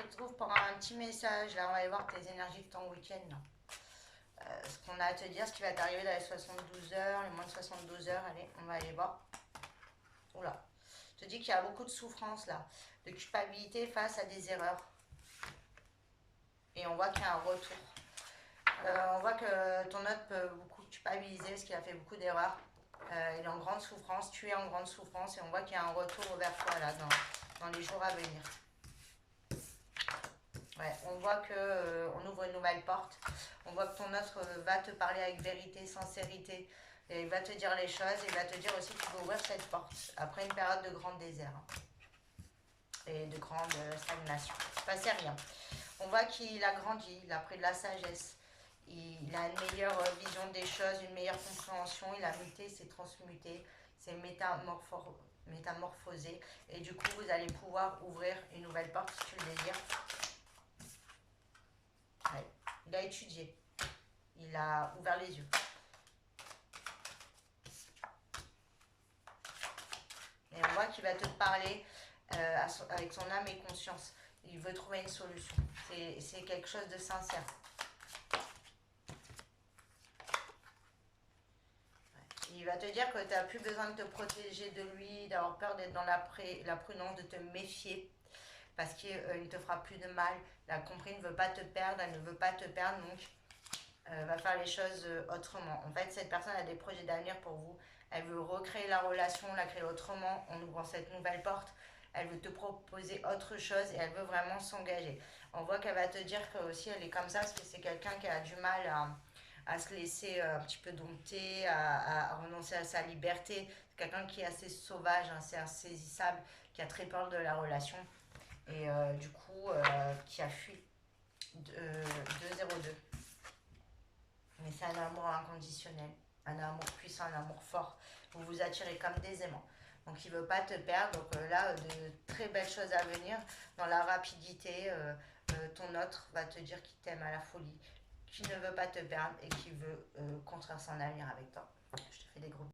retrouve pour un petit message. Là, on va aller voir tes énergies de ton week-end. Ce qu'on a à te dire, ce qui va t'arriver dans les 72 heures, les moins de 72 heures. Allez, on va aller voir. Oula. Je te dis qu'il y a beaucoup de souffrance là, de culpabilité face à des erreurs. Et on voit qu'il y a un retour. On voit que ton hôte peut beaucoup culpabiliser parce qu'il a fait beaucoup d'erreurs. Il est en grande souffrance, tu es en grande souffrance et on voit qu'il y a un retour vers toi là dans les jours à venir. Ouais, on voit qu'on ouvre une nouvelle porte. On voit que ton autre va te parler avec vérité, sincérité. Et il va te dire les choses et il va te dire aussi que tu peux ouvrir cette porte après une période de grand désert et de grande stagnation. Il ne se passait rien. On voit qu'il a grandi, il a pris de la sagesse. Il a une meilleure vision des choses, une meilleure compréhension. Il a muté, s'est transmuté, s'est métamorphosé. Et du coup, vous allez pouvoir ouvrir une nouvelle porte si tu le désires. Ouais. Il a étudié. Il a ouvert les yeux. Et on voit qu'il va te parler avec son âme et conscience. Il veut trouver une solution. C'est quelque chose de sincère. Il va te dire que tu n'as plus besoin de te protéger de lui, d'avoir peur d'être dans la prudence, de te méfier, parce qu'il ne te fera plus de mal. La compris ne veut pas te perdre, elle ne veut pas te perdre, donc va faire les choses autrement. En fait, cette personne a des projets d'avenir pour vous. Elle veut recréer la relation, la créer autrement en ouvrant cette nouvelle porte. Elle veut te proposer autre chose et elle veut vraiment s'engager. On voit qu'elle va te dire que aussi elle est comme ça parce que c'est quelqu'un qui a du mal à se laisser un petit peu dompter, à renoncer à sa liberté. C'est quelqu'un qui est assez sauvage, assez insaisissable, qui a très peur de la relation et du coup qui a fui 202. Mais c'est un amour inconditionnel, un amour puissant, un amour fort. Vous vous attirez comme des aimants. Donc il ne veut pas te perdre. Donc là, de très belles choses à venir. Dans la rapidité, ton autre va te dire qu'il t'aime à la folie, qu'il ne veut pas te perdre et qu'il veut construire son avenir avec toi. Je te fais des gros bisous.